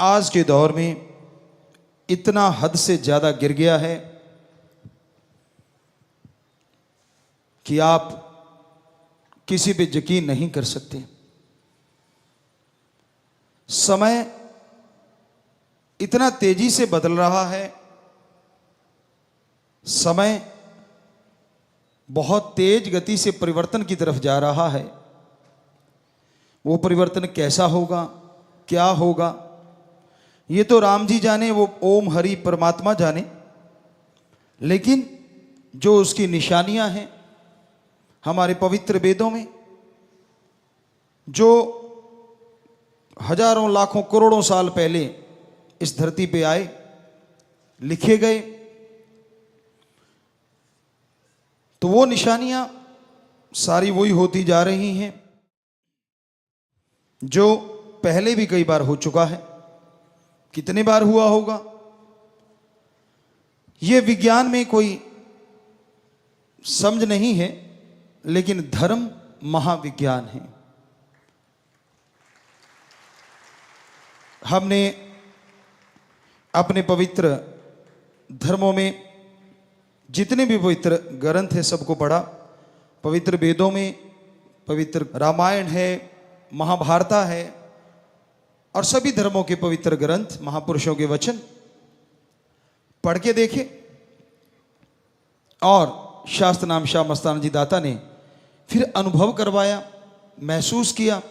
आज के दौर में इतना हद से ज़्यादा गिर गया है कि आप किसी पे यकीन नहीं कर सकते। समय इतना तेजी से बदल रहा है, समय बहुत तेज गति से परिवर्तन की तरफ जा रहा है। वो परिवर्तन कैसा होगा, क्या होगा, ये तो राम जी जाने, वो ओम हरि परमात्मा जाने। लेकिन जो उसकी निशानियां हैं हमारे पवित्र वेदों में, जो हजारों लाखों करोड़ों साल पहले इस धरती पे आए, लिखे गए, तो वो निशानियां सारी वही होती जा रही हैं जो पहले भी कई बार हो चुका है। कितने बार हुआ होगा, ये विज्ञान में कोई समझ नहीं है, लेकिन धर्म महाविज्ञान है। हमने अपने पवित्र धर्मों में जितने भी पवित्र ग्रंथ है सबको पढ़ा। पवित्र वेदों में पवित्र रामायण है, महाभारत है, और सभी धर्मों के पवित्र ग्रंथ, महापुरुषों के वचन पढ़ के देखे। और शास्त्र नाम शाह मस्ताना जी दाता ने फिर अनुभव करवाया, महसूस किया।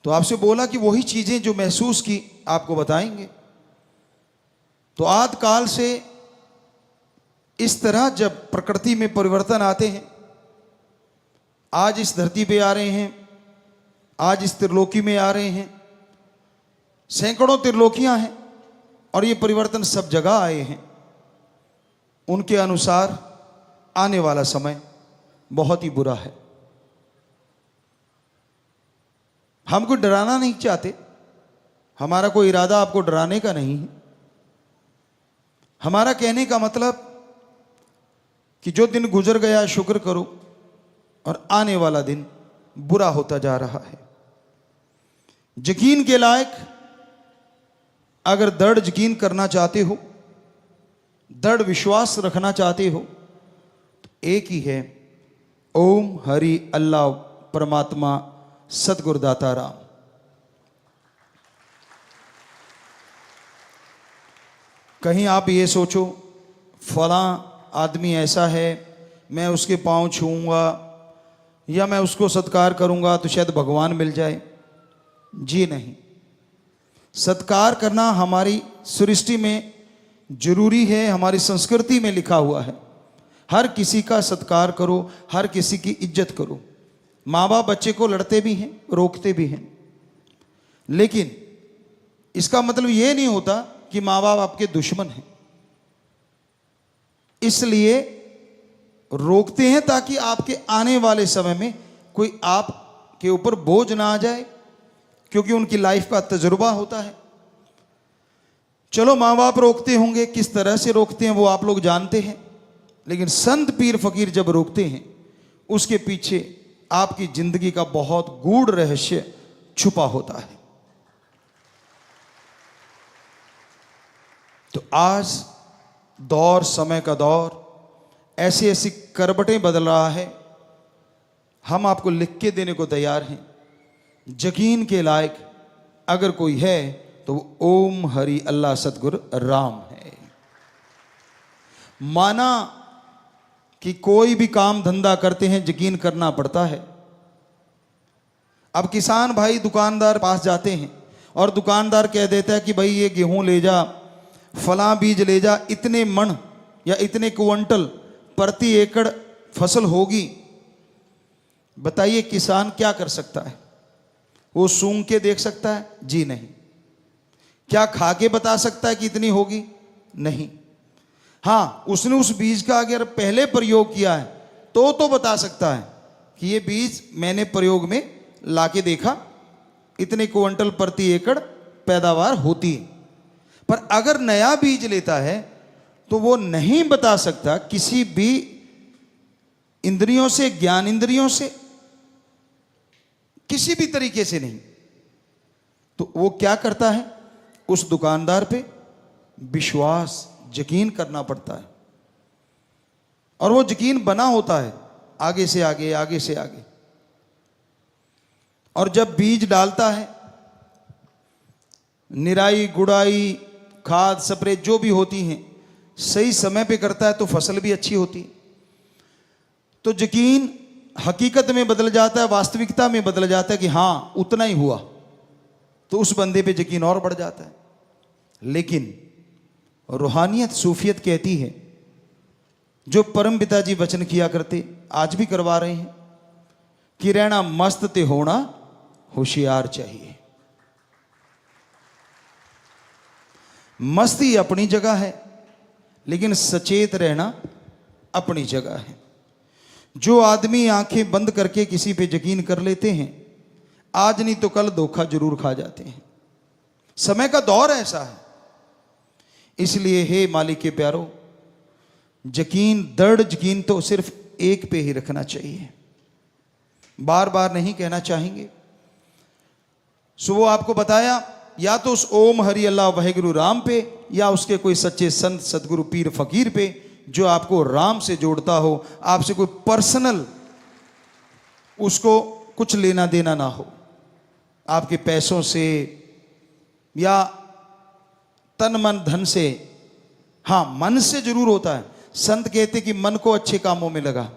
तो आपसे बोला कि वही चीजें जो महसूस की आपको बताएंगे। तो आदि काल से इस तरह जब प्रकृति में परिवर्तन आते हैं, आज इस धरती पे आ रहे हैं, आज इस त्रिलोकी में आ रहे हैं, सैकड़ों त्रिलोकियां हैं, और ये परिवर्तन सब जगह आए हैं। उनके अनुसार आने वाला समय बहुत ही बुरा है। हम कोई डराना नहीं चाहते, हमारा कोई इरादा आपको डराने का नहीं है। हमारा कहने का मतलब कि जो दिन गुजर गया शुक्र करो, और आने वाला दिन बुरा होता जा रहा है। यकीन के लायक अगर दृढ़ यकीन करना चाहते हो, दृढ़ विश्वास रखना चाहते हो, तो एक ही है, ओम हरि अल्लाह परमात्मा सतगुरु दाता राम। कहीं आप ये सोचो फलां आदमी ऐसा है, मैं उसके पांव छूऊंगा या मैं उसको सत्कार करूंगा तो शायद भगवान मिल जाए। जी नहीं, सत्कार करना हमारी सृष्टि में जरूरी है, हमारी संस्कृति में लिखा हुआ है। हर किसी का सत्कार करो, हर किसी की इज्जत करो। माँ बाप बच्चे को लड़ते भी हैं, रोकते भी हैं, लेकिन इसका मतलब ये नहीं होता कि माँ बाप आपके दुश्मन हैं। इसलिए रोकते हैं ताकि आपके आने वाले समय में कोई आपके ऊपर बोझ ना आ जाए, क्योंकि उनकी लाइफ का तजुर्बा होता है। चलो माँ बाप रोकते होंगे, किस तरह से रोकते हैं वो आप लोग जानते हैं, लेकिन संत पीर फकीर जब रोकते हैं उसके पीछे आपकी जिंदगी का बहुत गूढ़ रहस्य छुपा होता है। तो आज दौर, समय का दौर ऐसी ऐसी करवटें बदल रहा है, हम आपको लिख के देने को तैयार हैं। यकीन के लायक अगर कोई है तो वो ओम हरि अल्लाह सतगुरु राम है। माना कि कोई भी काम धंधा करते हैं यकीन करना पड़ता है। अब किसान भाई दुकानदार पास जाते हैं और दुकानदार कह देता है कि भाई ये गेहूं ले जा, फलां बीज ले जा, इतने मन या इतने क्विंटल प्रति एकड़ फसल होगी। बताइए किसान क्या कर सकता है? वो सूंघ के देख सकता है? जी नहीं। क्या खा के बता सकता है कि इतनी होगी? नहीं। हाँ, उसने उस बीज का अगर पहले प्रयोग किया है तो बता सकता है कि ये बीज मैंने प्रयोग में लाके देखा, इतने क्विंटल प्रति एकड़ पैदावार होती है। पर अगर नया बीज लेता है तो वो नहीं बता सकता, किसी भी इंद्रियों से, ज्ञान इंद्रियों से, किसी भी तरीके से नहीं। तो वो क्या करता है? उस दुकानदार पे विश्वास, यकीन करना पड़ता है। और वो यकीन बना होता है आगे से आगे, आगे से आगे। और जब बीज डालता है, निराई गुड़ाई, खाद स्प्रे जो भी होती हैं सही समय पे करता है तो फसल भी अच्छी होती है। तो यकीन हकीकत में बदल जाता है, वास्तविकता में बदल जाता है कि हाँ उतना ही हुआ, तो उस बंदे पे यकीन और बढ़ जाता है। लेकिन रूहानियत, सूफियत कहती है, जो परम पिताजी वचन किया करते, आज भी करवा रहे हैं, कि रहना मस्त ते होना होशियार चाहिए। मस्ती अपनी जगह है, लेकिन सचेत रहना अपनी जगह है। जो आदमी आंखें बंद करके किसी पे यकीन कर लेते हैं, आज नहीं तो कल धोखा जरूर खा जाते हैं। समय का दौर ऐसा है। इसलिए हे मालिक के प्यारो, यकीन, दृढ़ यकीन तो सिर्फ एक पे ही रखना चाहिए, बार बार नहीं कहना चाहेंगे। सो वो आपको बताया, या तो उस ओम हरि अल्लाह वाहेगुरु राम पे, या उसके कोई सच्चे संत सदगुरु पीर फकीर पे, जो आपको राम से जोड़ता हो, आपसे कोई पर्सनल उसको कुछ लेना देना ना हो, आपके पैसों से या तन मन धन से। हाँ, मन से जरूर होता है। संत कहते कि मन को अच्छे कामों में लगा,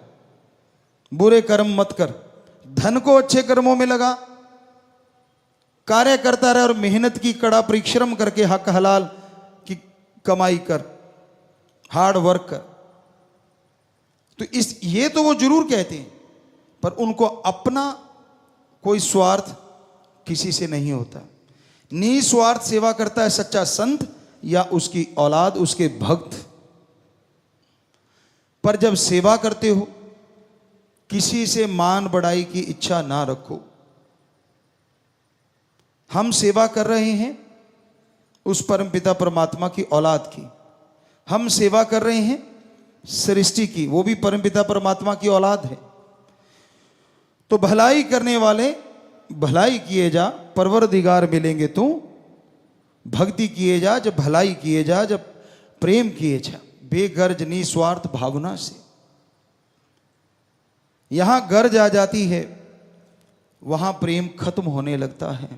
बुरे कर्म मत कर, धन को अच्छे कर्मों में लगा, कार्य करता रहे और मेहनत की, कड़ा परिश्रम करके हक हलाल की कमाई कर, हार्ड वर्क कर। तो ये तो वो जरूर कहते हैं, पर उनको अपना कोई स्वार्थ किसी से नहीं होता। निस्वार्थ सेवा करता है सच्चा संत या उसकी औलाद, उसके भक्त। पर जब सेवा करते हो, किसी से मान बढ़ाई की इच्छा ना रखो। हम सेवा कर रहे हैं उस परमपिता परमात्मा की औलाद की, हम सेवा कर रहे हैं सृष्टि की, वो भी परमपिता परमात्मा की औलाद है। तो भलाई करने वाले भलाई किए जा, परवरदिगार मिलेंगे तू। भक्ति किए जा, जब भलाई किए जा, जब प्रेम किए जा, बेगर्ज निस्वार्थ भावना से। यहां गर्ज आ जाती है, वहां प्रेम खत्म होने लगता है।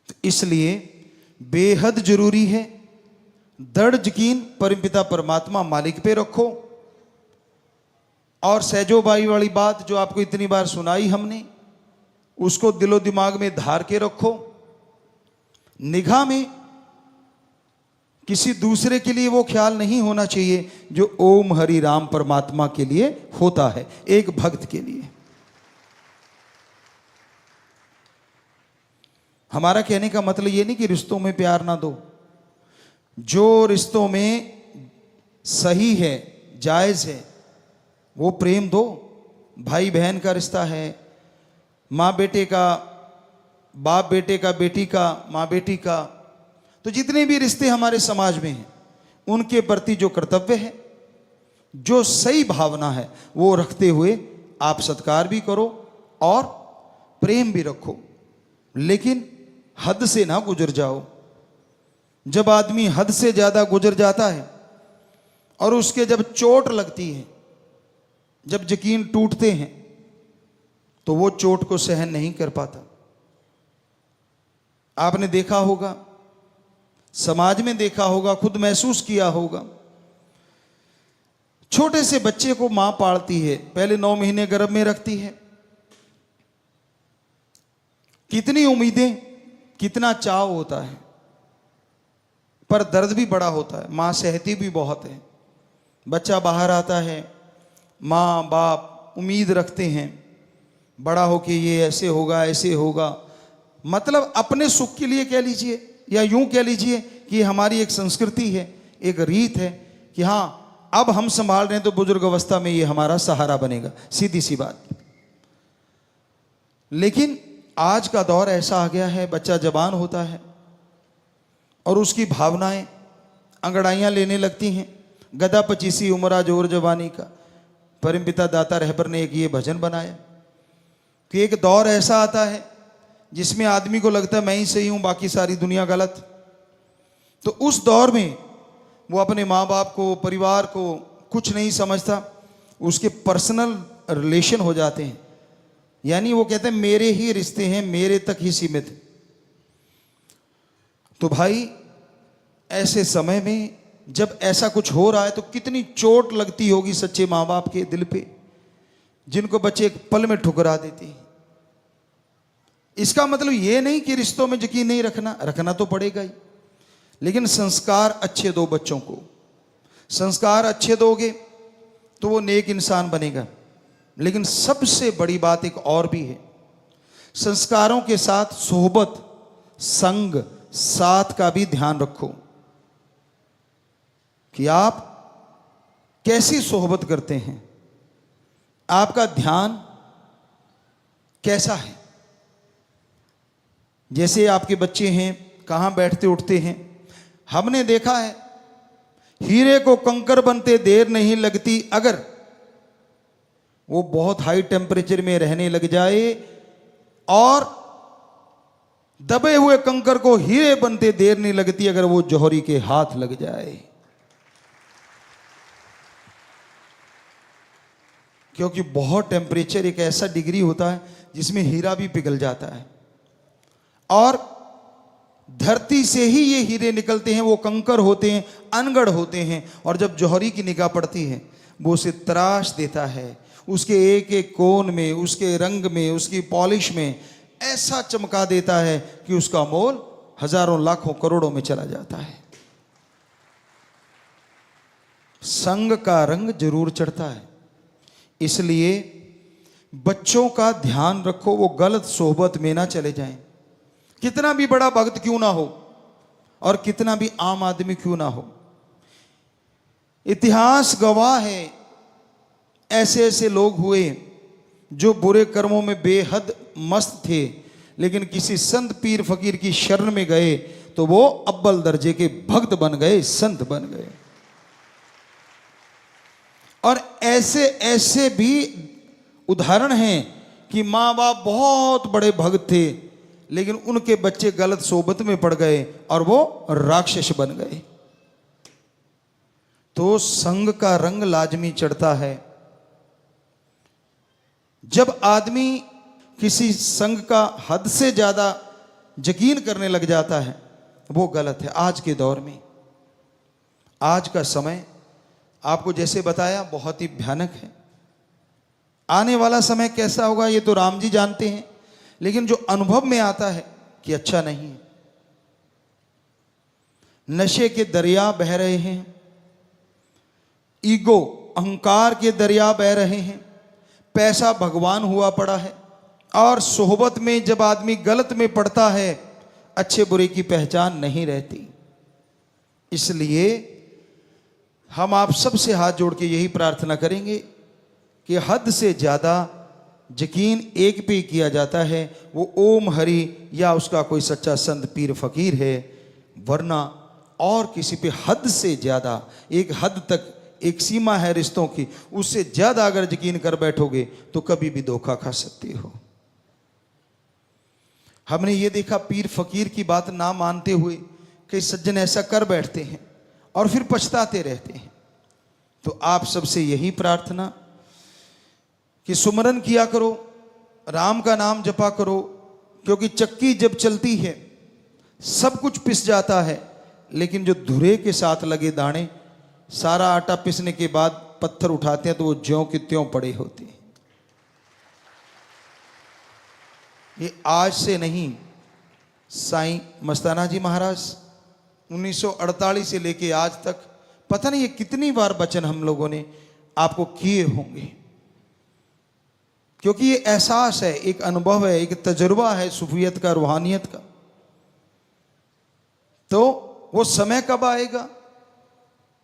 तो इसलिए बेहद जरूरी है दृढ़ यकीन परमपिता परमात्मा मालिक पे रखो। और सहजोबाई वाली बात जो आपको इतनी बार सुनाई हमने, उसको दिलो दिमाग में धार के रखो। निगाह में किसी दूसरे के लिए वो ख्याल नहीं होना चाहिए जो ओम हरि राम परमात्मा के लिए होता है, एक भक्त के लिए। हमारा कहने का मतलब ये नहीं कि रिश्तों में प्यार ना दो। जो रिश्तों में सही है, जायज है, वो प्रेम दो। भाई बहन का रिश्ता है, माँ बेटे का, बाप बेटे का, बेटी का, माँ बेटी का, तो जितने भी रिश्ते हमारे समाज में हैं, उनके प्रति जो कर्तव्य है, जो सही भावना है, वो रखते हुए आप सत्कार भी करो और प्रेम भी रखो। लेकिन हद से ना गुजर जाओ। जब आदमी हद से ज्यादा गुजर जाता है और उसके जब चोट लगती है, जब यकीन टूटते हैं, तो वो चोट को सहन नहीं कर पाता। आपने देखा होगा, समाज में देखा होगा, खुद महसूस किया होगा। छोटे से बच्चे को मां पालती है, पहले 9 महीने गर्भ में रखती है, कितनी उम्मीदें, कितना चाव होता है, पर दर्द भी बड़ा होता है। मां सहती भी बहुत है। बच्चा बाहर आता है, माँ बाप उम्मीद रखते हैं बड़ा होके ये ऐसे होगा, ऐसे होगा। मतलब अपने सुख के लिए कह लीजिए, या यूं कह लीजिए कि हमारी एक संस्कृति है, एक रीत है कि हाँ अब हम संभाल रहे हैं तो बुजुर्ग अवस्था में ये हमारा सहारा बनेगा, सीधी सी बात। लेकिन आज का दौर ऐसा आ गया है, बच्चा जवान होता है और उसकी भावनाएं अंगड़ाइयां लेने लगती हैं। गदा पचीसी उमरा जोर जवानी का, परमपिता दाता रहबर ने एक ये भजन बनाया कि एक दौर ऐसा आता है जिसमें आदमी को लगता है मैं ही सही हूं, बाकी सारी दुनिया गलत। तो उस दौर में वो अपने माँ बाप को, परिवार को कुछ नहीं समझता, उसके पर्सनल रिलेशन हो जाते हैं, यानी वो कहते हैं मेरे ही रिश्ते हैं, मेरे तक ही सीमित। तो भाई ऐसे समय में जब ऐसा कुछ हो रहा है तो कितनी चोट लगती होगी सच्चे माँ बाप के दिल पे, जिनको बच्चे एक पल में ठुकरा देते हैं। इसका मतलब ये नहीं कि रिश्तों में यकीन नहीं रखना, रखना तो पड़ेगा ही, लेकिन संस्कार अच्छे दो बच्चों को। संस्कार अच्छे दोगे तो वो नेक इंसान बनेगा। लेकिन सबसे बड़ी बात एक और भी है, संस्कारों के साथ सोहबत, संग, साथ का भी ध्यान रखो कि आप कैसी सोहबत करते हैं, आपका ध्यान कैसा है। जैसे आपके बच्चे हैं, कहाँ बैठते उठते हैं, हमने देखा है हीरे को कंकर बनते देर नहीं लगती। अगर वो बहुत हाई टेम्परेचर में रहने लग जाए और दबे हुए कंकर को हीरे बनते देर नहीं लगती अगर वो जौहरी के हाथ लग जाए, क्योंकि बहुत टेम्परेचर एक ऐसा डिग्री होता है जिसमें हीरा भी पिघल जाता है। और धरती से ही ये हीरे निकलते हैं, वो कंकर होते हैं, अनगढ़ होते हैं। और जब जौहरी की निगाह पड़ती है वो उसे तराश देता है, उसके एक एक कोण में, उसके रंग में, उसकी पॉलिश में ऐसा चमका देता है कि उसका मोल हजारों लाखों करोड़ों में चला जाता है। संग का रंग जरूर चढ़ता है, इसलिए बच्चों का ध्यान रखो, वो गलत सोहबत में ना चले जाएं। कितना भी बड़ा भक्त क्यों ना हो और कितना भी आम आदमी क्यों ना हो, इतिहास गवाह है ऐसे ऐसे लोग हुए जो बुरे कर्मों में बेहद मस्त थे, लेकिन किसी संत पीर फकीर की शरण में गए तो वो अव्वल दर्जे के भक्त बन गए, संत बन गए। और ऐसे ऐसे भी उदाहरण हैं कि माँ बाप बहुत बड़े भक्त थे, लेकिन उनके बच्चे गलत सोबत में पड़ गए और वो राक्षस बन गए। तो संग का रंग लाजमी चढ़ता है। जब आदमी किसी संग का हद से ज्यादा यकीन करने लग जाता है वो गलत है। आज के दौर में, आज का समय आपको जैसे बताया बहुत ही भयानक है। आने वाला समय कैसा होगा ये तो राम जी जानते हैं, लेकिन जो अनुभव में आता है कि अच्छा नहीं है। नशे के दरिया बह रहे हैं, ईगो अहंकार के दरिया बह रहे हैं, पैसा भगवान हुआ पड़ा है। और सोहबत में जब आदमी गलत में पड़ता है अच्छे बुरे की पहचान नहीं रहती। इसलिए हम आप सबसे हाथ जोड़ के यही प्रार्थना करेंगे कि हद से ज़्यादा यकीन एक पे किया जाता है, वो ओम हरि या उसका कोई सच्चा संत पीर फकीर है, वरना और किसी पे हद से ज़्यादा, एक हद तक एक सीमा है रिश्तों की, उससे ज़्यादा अगर यकीन कर बैठोगे तो कभी भी धोखा खा सकते हो। हमने ये देखा पीर फकीर की बात ना मानते हुए कई सज्जन ऐसा कर बैठते हैं और फिर पछताते रहते हैं। तो आप सबसे यही प्रार्थना कि सुमरन किया करो, राम का नाम जपा करो, क्योंकि चक्की जब चलती है सब कुछ पिस जाता है, लेकिन जो धुरे के साथ लगे दाने, सारा आटा पिसने के बाद पत्थर उठाते हैं तो वो ज्यों के त्यों पड़े होते हैं। ये आज से नहीं, साईं मस्ताना जी महाराज 1948 से लेके आज तक पता नहीं ये कितनी बार वचन हम लोगों ने आपको किए होंगे, क्योंकि ये एहसास है, एक अनुभव है, एक तजुर्बा है सूफियत का, रूहानियत का। तो वो समय कब आएगा,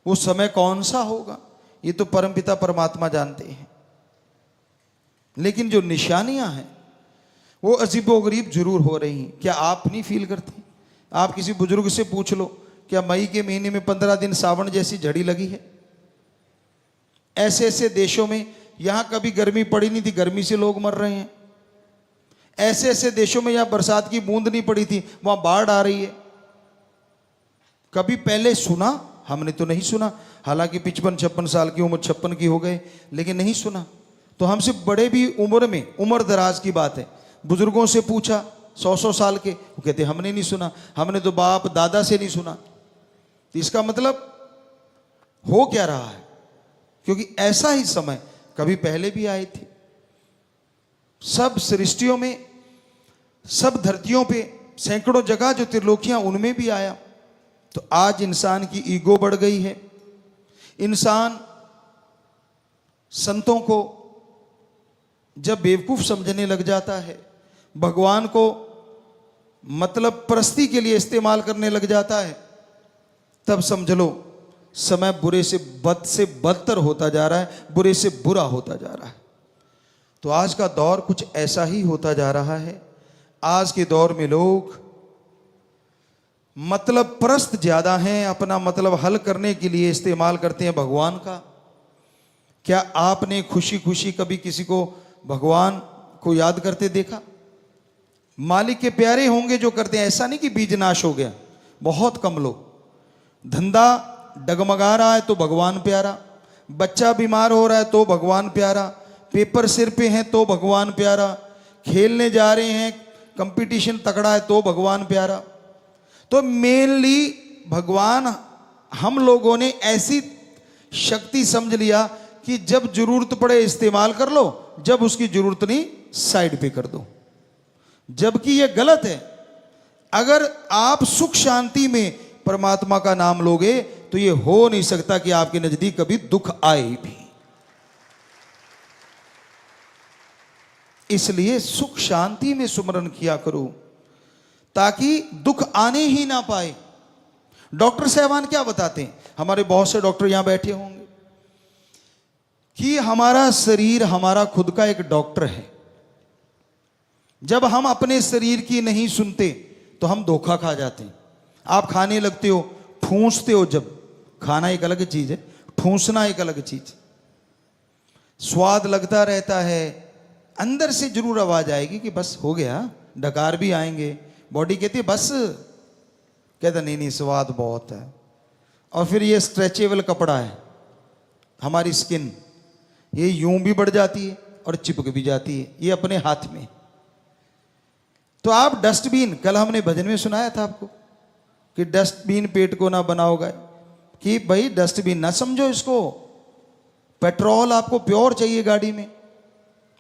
वो समय कौन सा होगा, ये तो परमपिता परमात्मा जानते हैं। लेकिन जो निशानियां हैं वो अजीबोगरीब जरूर हो रही हैं। क्या आप नहीं फील करते? आप किसी बुजुर्ग से पूछ लो, क्या मई के महीने में 15 दिन सावन जैसी झड़ी लगी है? ऐसे ऐसे देशों में, यहां कभी गर्मी पड़ी नहीं थी, गर्मी से लोग मर रहे हैं। ऐसे ऐसे देशों में जहां बरसात की बूंद नहीं पड़ी थी वहां बाढ़ आ रही है। कभी पहले सुना? हमने तो नहीं सुना। हालांकि 55-56 साल की उम्र, 56 की हो गए, लेकिन नहीं सुना। तो हमसे बड़े भी उम्र में, उम्र दराज की बात है, बुजुर्गों से पूछा 100-100 साल के, वो कहते हमने नहीं सुना, हमने तो बाप दादा से नहीं सुना। तो इसका मतलब हो क्या रहा है? क्योंकि ऐसा ही समय कभी पहले भी आए थे। सब सृष्टियों में, सब धरतियों पे, सैकड़ों जगह जो त्रिलोकियां, उनमें भी आया। तो आज इंसान की ईगो बढ़ गई है। इंसान संतों को जब बेवकूफ समझने लग जाता है, भगवान को मतलब परस्ती के लिए इस्तेमाल करने लग जाता है, तब समझ लो समय बुरे से बदतर होता जा रहा है, बुरे से बुरा होता जा रहा है। तो आज का दौर कुछ ऐसा ही होता जा रहा है। आज के दौर में लोग मतलब परस्त ज्यादा हैं, अपना मतलब हल करने के लिए इस्तेमाल करते हैं भगवान का। क्या आपने खुशी खुशी कभी किसी को भगवान को याद करते देखा? मालिक के प्यारे होंगे जो करते हैं, ऐसा नहीं कि बीज नाश हो गया। बहुत कम लोग। धंधा डगमगा रहा है तो भगवान प्यारा, बच्चा बीमार हो रहा है तो भगवान प्यारा, पेपर सिर पे हैं तो भगवान प्यारा, खेलने जा रहे हैं, कंपटीशन तगड़ा है तो भगवान प्यारा। तो मेनली भगवान हम लोगों ने ऐसी शक्ति समझ लिया कि जब जरूरत पड़े इस्तेमाल कर लो, जब उसकी जरूरत नहीं साइड पे कर दो। जबकि यह गलत है। अगर आप सुख शांति में परमात्मा का नाम लोगे तो यह हो नहीं सकता कि आपके नजदीक कभी दुख आए भी। इसलिए सुख शांति में सुमरन किया करो ताकि दुख आने ही ना पाए। डॉक्टर साहबान क्या बताते हैं, हमारे बहुत से डॉक्टर यहां बैठे होंगे, कि हमारा शरीर हमारा खुद का एक डॉक्टर है। जब हम अपने शरीर की नहीं सुनते तो हम धोखा खा जाते हैं। आप खाने लगते हो, ठूंसते हो, जब खाना एक अलग चीज है, ठूंसना एक अलग चीज। स्वाद लगता रहता है, अंदर से जरूर आवाज आएगी कि बस हो गया, डकार भी आएंगे, बॉडी कहती है बस, कहता नहीं नहीं स्वाद बहुत है। और फिर ये स्ट्रेचेबल कपड़ा है हमारी स्किन, ये यूं भी बढ़ जाती है और चिपक भी जाती है, ये अपने हाथ में। तो आप डस्टबिन, कल हमने भजन में सुनाया था आपको कि डस्टबिन पेट को ना बनाओगा, कि भाई डस्टबिन ना समझो इसको। पेट्रोल आपको प्योर चाहिए गाड़ी में,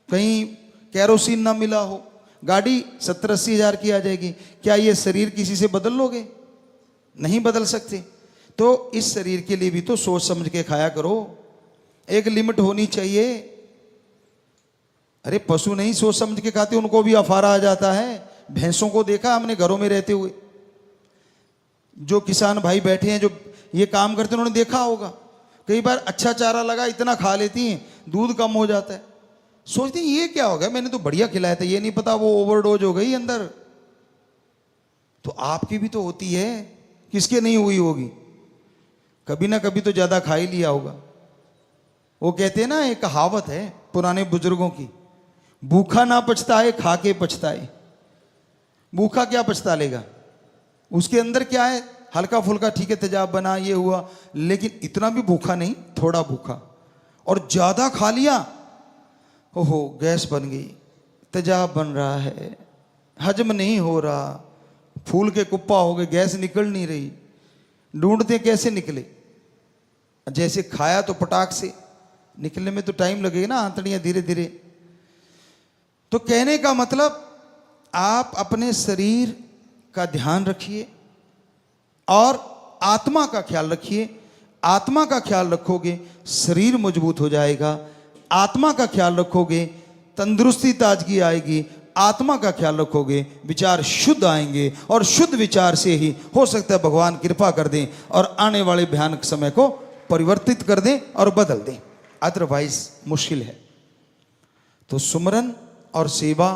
कहीं कैरोसिन ना मिला हो, गाड़ी 70-80 हजार की आ जाएगी। क्या ये शरीर किसी से बदल लोगे? नहीं बदल सकते। तो इस शरीर के लिए भी तो सोच समझ के खाया करो, एक लिमिट होनी चाहिए। अरे पशु नहीं सोच समझ के खाते, उनको भी अफारा आ जाता है। भैंसों को देखा हमने घरों में रहते हुए, जो किसान भाई बैठे हैं जो ये काम करते हैं, उन्होंने देखा होगा कई बार अच्छा चारा लगा, इतना खा लेती हैं, दूध कम हो जाता है। सोचते हैं ये क्या हो गया, मैंने तो बढ़िया खिलाया था, ये नहीं पता वो ओवरडोज हो गई अंदर। तो आपकी भी तो होती है, किसके नहीं हुई होगी? कभी ना कभी तो ज्यादा खा ही लिया होगा। वो कहते हैं ना, एक कहावत है पुराने बुजुर्गों की, भूखा ना पछताए खा के पछताए। भूखा क्या पछता लेगा, उसके अंदर क्या है, हल्का फुल्का ठीक है तेजाब बना, ये हुआ, लेकिन इतना भी भूखा नहीं, थोड़ा भूखा। और ज्यादा खा लिया, ओहो गैस बन गई, तेजाब बन रहा है, हजम नहीं हो रहा, फूल के कुप्पा हो गए, गैस निकल नहीं रही। ढूंढते कैसे निकले, जैसे खाया तो पटाख से, निकलने में तो टाइम लगेगा ना, आंतड़ियां धीरे धीरे। तो कहने का मतलब, आप अपने शरीर का ध्यान रखिए और आत्मा का ख्याल रखिए। आत्मा का ख्याल रखोगे शरीर मजबूत हो जाएगा, आत्मा का ख्याल रखोगे तंदुरुस्ती ताजगी आएगी, आत्मा का ख्याल रखोगे विचार शुद्ध आएंगे, और शुद्ध विचार से ही हो सकता है भगवान कृपा कर दें और आने वाले भयानक समय को परिवर्तित कर दें और बदल दें, अदरवाइज मुश्किल है। तो सुमरन और सेवा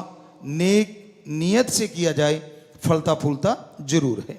नेक नियत से किया जाए, फलता फूलता जरूर है।